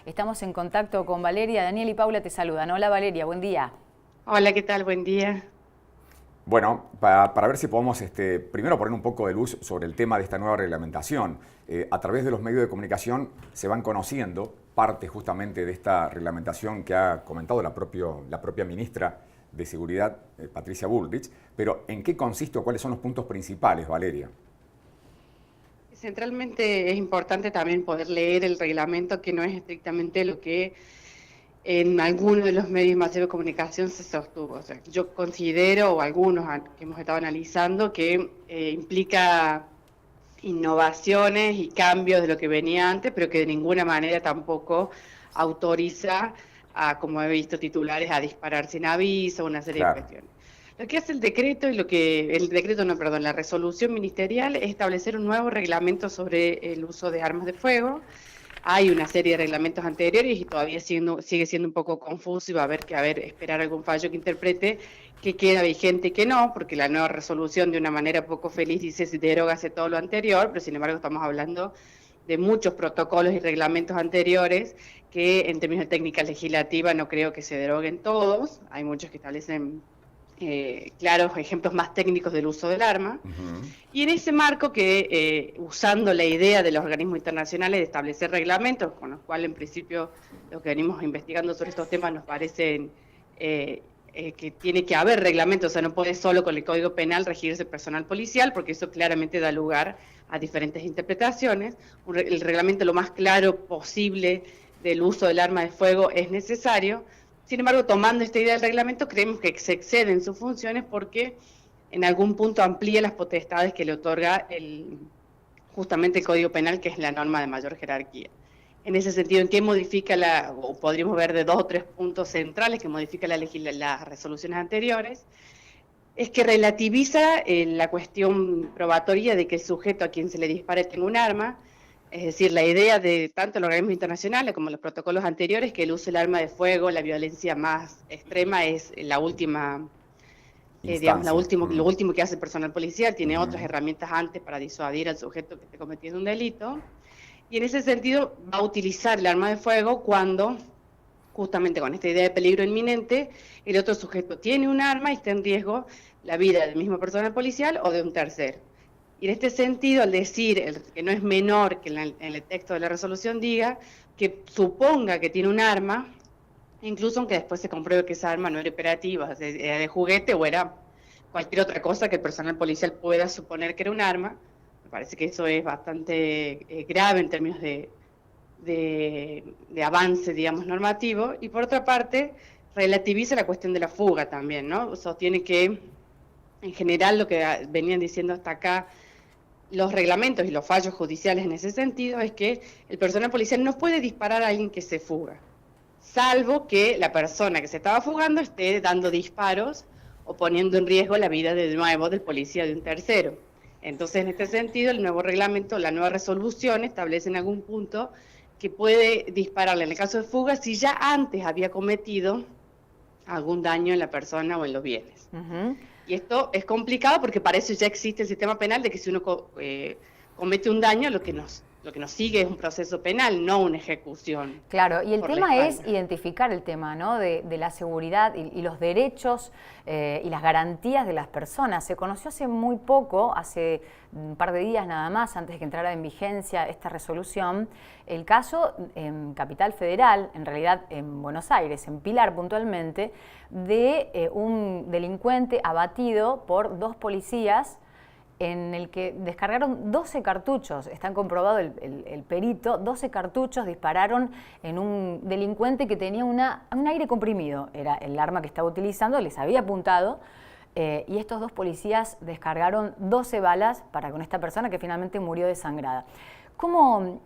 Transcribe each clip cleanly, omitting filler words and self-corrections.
Estamos en contacto con Valeria. Daniel y Paula te saludan. Hola Valeria, buen día. Hola, ¿qué tal? Buen día. Bueno, para ver si podemos primero poner un poco de luz sobre el tema de esta nueva reglamentación. A través de los medios de comunicación se van conociendo parte justamente de esta reglamentación que ha comentado la propia ministra de Seguridad, Patricia Bullrich, pero ¿en qué consiste o cuáles son los puntos principales, Valeria? Centralmente es importante también poder leer el reglamento, que no es estrictamente lo que en algunos de los medios masivos de comunicación se sostuvo. O sea, yo considero, o algunos que hemos estado analizando, que implica innovaciones y cambios de lo que venía antes, pero que de ninguna manera tampoco autoriza a, como he visto titulares, a disparar sin aviso, una serie de Claro. cuestiones. Lo que hace el decreto y el decreto, no, perdón, la resolución ministerial es establecer un nuevo reglamento sobre el uso de armas de fuego. Hay una serie de reglamentos anteriores y todavía sigue siendo un poco confuso y va a haber que esperar algún fallo que interprete qué queda vigente y qué no, porque la nueva resolución de una manera poco feliz dice si derógase todo lo anterior, pero sin embargo estamos hablando de muchos protocolos y reglamentos anteriores que en términos de técnica legislativa no creo que se deroguen todos. Hay muchos que establecen claros ejemplos más técnicos del uso del arma. Ujú. Y en ese marco usando la idea de los organismos internacionales de establecer reglamentos, con los cuales en principio lo que venimos investigando sobre estos temas nos parecen que tiene que haber reglamentos, o sea, no puede solo con el Código Penal regirse el personal policial, porque eso claramente da lugar a diferentes interpretaciones. El reglamento lo más claro posible del uso del arma de fuego es necesario. Sin embargo, tomando esta idea del reglamento, creemos que se exceden sus funciones porque en algún punto amplía las potestades que le otorga justamente el Código Penal, que es la norma de mayor jerarquía. En ese sentido, ¿en qué modifica o podríamos ver de 2 o 3 puntos centrales que modifica las resoluciones anteriores? Es que relativiza la cuestión probatoria de que el sujeto a quien se le dispare tenga un arma, es decir, la idea de tanto los organismos internacionales como los protocolos anteriores, que el uso del arma de fuego, la violencia más extrema, es la última, digamos, Instancia. lo último que hace el personal policial, tiene otras Ujú. herramientas antes para disuadir al sujeto que esté cometiendo un delito, y en ese sentido va a utilizar el arma de fuego cuando, justamente con esta idea de peligro inminente, el otro sujeto tiene un arma y está en riesgo la vida del mismo personal policial o de un tercero. Y en este sentido, al decir que no es menor que en el texto de la resolución diga que suponga que tiene un arma, incluso aunque después se compruebe que esa arma no era operativa, era de juguete o era cualquier otra cosa que el personal policial pueda suponer que era un arma. Me parece que eso es bastante grave en términos de avance, digamos, normativo. Y por otra parte, relativiza la cuestión de la fuga también, ¿no? Sostiene que, en general, lo que venían diciendo hasta acá los reglamentos y los fallos judiciales en ese sentido es que el personal policial no puede disparar a alguien que se fuga, salvo que la persona que se estaba fugando esté dando disparos o poniendo en riesgo la vida de nuevo del policía de un tercero. Entonces, en este sentido, el nuevo reglamento, la nueva resolución establece en algún punto que puede dispararle en el caso de fuga si ya antes había cometido algún daño en la persona o en los bienes. Ujú. Y esto es complicado porque para eso ya existe el sistema penal de que si uno comete un daño, lo que nos sigue es un proceso penal, no una ejecución Claro, y el por la tema es espalda. identificar el tema, ¿no? de la seguridad y los derechos y las garantías de las personas. Se conoció hace muy poco, hace un par de días nada más, antes de que entrara en vigencia esta resolución, el caso en Capital Federal, en realidad en Buenos Aires, en Pilar puntualmente, de un delincuente abatido por 2 policías en el que descargaron 12 cartuchos, están comprobado el perito, 12 cartuchos dispararon en un delincuente que tenía un aire comprimido, era el arma que estaba utilizando, les había apuntado, y estos 2 policías descargaron 12 balas para con esta persona que finalmente murió desangrada. ¿Cómo,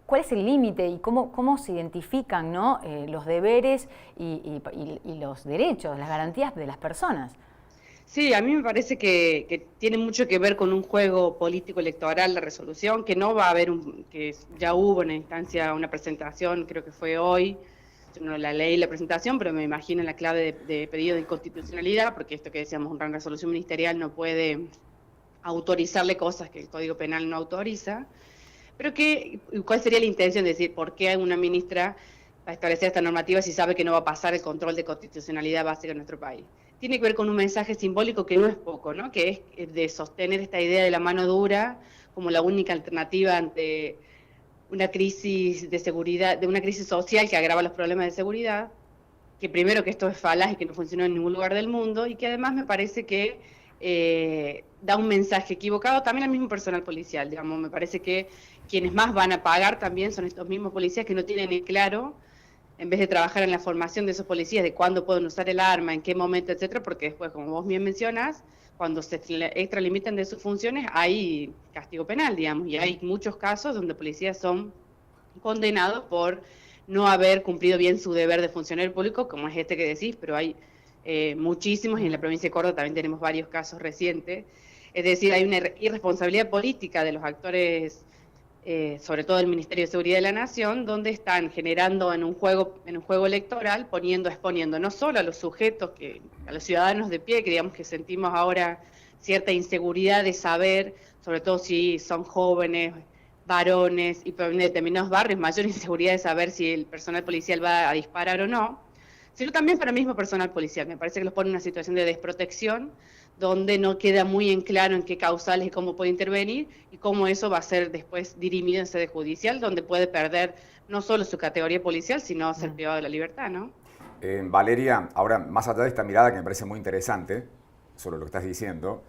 ¿Cuál es el límite y cómo se identifican, ¿no? Los deberes y los derechos, las garantías de las personas? Sí, a mí me parece que tiene mucho que ver con un juego político electoral, la resolución, que no va a haber, que ya hubo en la instancia una presentación, creo que fue hoy, yo no la leí la presentación, pero me imagino en la clave de pedido de inconstitucionalidad, porque esto que decíamos, una resolución ministerial no puede autorizarle cosas que el Código Penal no autoriza, pero ¿cuál sería la intención de decir por qué una ministra a establecer esta normativa si sabe que no va a pasar el control de constitucionalidad básica en nuestro país. Tiene que ver con un mensaje simbólico que no es poco, ¿no? Que es de sostener esta idea de la mano dura como la única alternativa ante una crisis de seguridad, de una crisis social que agrava los problemas de seguridad, que primero que esto es falaz y que no funciona en ningún lugar del mundo, y que además me parece que da un mensaje equivocado también al mismo personal policial, digamos. Me parece que quienes más van a pagar también son estos mismos policías que no tienen en claro, en vez de trabajar en la formación de esos policías, de cuándo pueden usar el arma, en qué momento, etcétera, porque después, como vos bien mencionás, cuando se extralimitan de sus funciones, hay castigo penal, digamos, y hay muchos casos donde policías son condenados por no haber cumplido bien su deber de funcionario público, como es este que decís, pero hay muchísimos, y en la provincia de Córdoba también tenemos varios casos recientes. Es decir, hay una irresponsabilidad política de los actores, sobre todo el Ministerio de Seguridad de la Nación, donde están generando en un juego electoral, exponiendo no solo a los sujetos, a los ciudadanos de pie, que digamos que sentimos ahora cierta inseguridad de saber, sobre todo si son jóvenes, varones y provienen de determinados barrios, mayor inseguridad de saber si el personal policial va a disparar o no, sino también para el mismo personal policial. Me parece que los pone en una situación de desprotección, donde no queda muy en claro en qué causales y cómo puede intervenir, y cómo eso va a ser después dirimido en sede judicial, donde puede perder no solo su categoría policial, sino ser privado de la libertad, ¿no? Valeria, ahora, más allá de esta mirada que me parece muy interesante sobre lo que estás diciendo,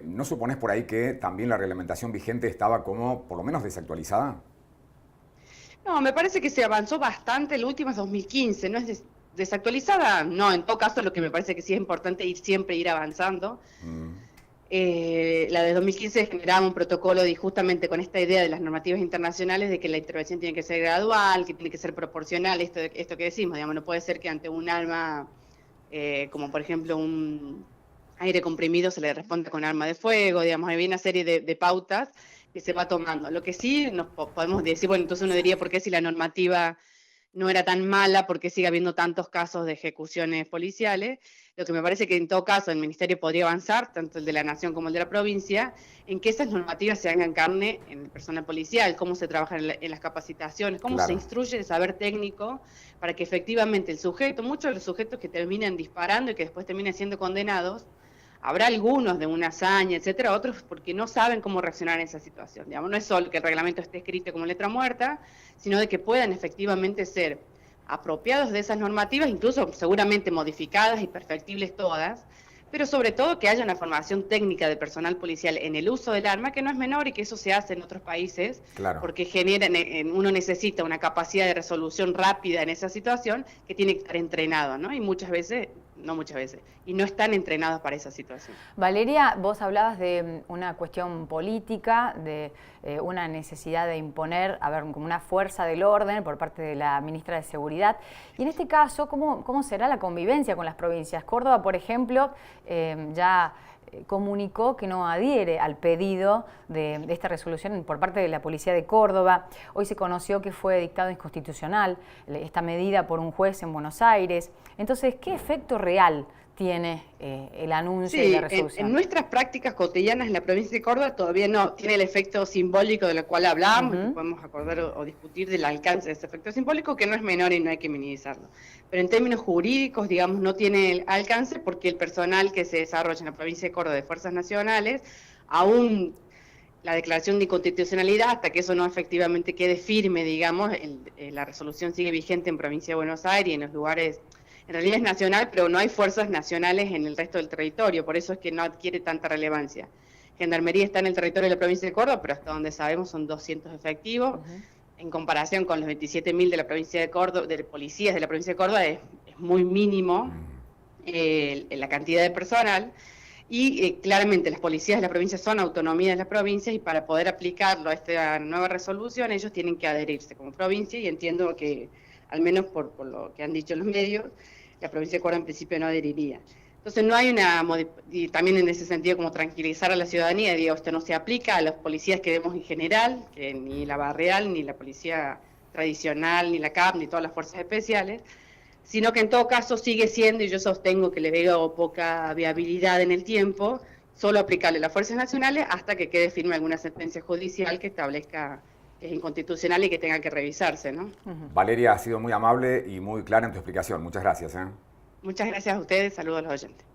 ¿no supones por ahí que también la reglamentación vigente estaba como, por lo menos, desactualizada? No, me parece que se avanzó bastante, la última es 2015, no es desactualizada, no, en todo caso lo que me parece que sí es importante siempre ir avanzando. La de 2015 generaba un protocolo justamente con esta idea de las normativas internacionales de que la intervención tiene que ser gradual, que tiene que ser proporcional, esto que decimos, digamos, no puede ser que ante un arma, como por ejemplo un aire comprimido, se le responda con arma de fuego, digamos, hay una serie de pautas que se va tomando. Lo que sí nos podemos decir, bueno, entonces uno diría, ¿por qué si la normativa no era tan mala, porque sigue habiendo tantos casos de ejecuciones policiales? Lo que me parece que en todo caso el Ministerio podría avanzar, tanto el de la Nación como el de la provincia, en que esas normativas se hagan carne en el personal policial, cómo se trabaja en las capacitaciones, cómo se instruye el saber técnico, para que efectivamente el sujeto, muchos de los sujetos que terminan disparando y que después terminan siendo condenados, habrá algunos de una hazaña, etcétera, otros porque no saben cómo reaccionar en esa situación. Digamos, no es solo que el reglamento esté escrito como letra muerta, sino de que puedan efectivamente ser apropiados de esas normativas, incluso seguramente modificadas y perfectibles todas, pero sobre todo que haya una formación técnica del personal policial en el uso del arma, que no es menor y que eso se hace en otros países, porque uno necesita una capacidad de resolución rápida en esa situación que tiene que estar entrenado, ¿no? Y y no están entrenados para esa situación. Valeria, vos hablabas de una cuestión política, de una necesidad de imponer, como una fuerza del orden por parte de la ministra de Seguridad. Y en este caso, ¿cómo será la convivencia con las provincias? Córdoba, por ejemplo, ya comunicó que no adhiere al pedido de esta resolución por parte de la Policía de Córdoba. Hoy se conoció que fue dictado inconstitucional esta medida por un juez en Buenos Aires. Entonces, ¿qué efecto real tiene el anuncio de la resolución? En nuestras prácticas cotidianas en la provincia de Córdoba todavía no tiene el efecto simbólico del cual hablamos, que podemos acordar o discutir del alcance de ese efecto simbólico, que no es menor y no hay que minimizarlo. Pero en términos jurídicos, digamos, no tiene el alcance porque el personal que se desarrolla en la provincia de Córdoba de Fuerzas Nacionales, aún la declaración de inconstitucionalidad, hasta que eso no efectivamente quede firme, digamos, la resolución sigue vigente en provincia de Buenos Aires y en los lugares. En realidad es nacional, pero no hay fuerzas nacionales en el resto del territorio, por eso es que no adquiere tanta relevancia. Gendarmería está en el territorio de la provincia de Córdoba, pero hasta donde sabemos son 200 efectivos. En comparación con los 27.000 de la provincia de Córdoba, de policías de la provincia de Córdoba, es muy mínimo la cantidad de personal. Y claramente las policías de la provincia son autonomía de las provincias, y para poder aplicarlo a esta nueva resolución ellos tienen que adherirse como provincia, y entiendo que, al menos por lo que han dicho los medios, la provincia de Córdoba en principio no adheriría. Entonces no hay y también en ese sentido como tranquilizar a la ciudadanía, digo, esto no se aplica a los policías que vemos en general, que ni la barrial, ni la policía tradicional, ni la CAP, ni todas las fuerzas especiales, sino que en todo caso sigue siendo, y yo sostengo que le veo poca viabilidad en el tiempo, solo aplicarle a las fuerzas nacionales hasta que quede firme alguna sentencia judicial que establezca es inconstitucional y que tenga que revisarse, ¿no? Valeria, ha sido muy amable y muy clara en tu explicación. Muchas gracias. Muchas gracias a ustedes, saludos a los oyentes.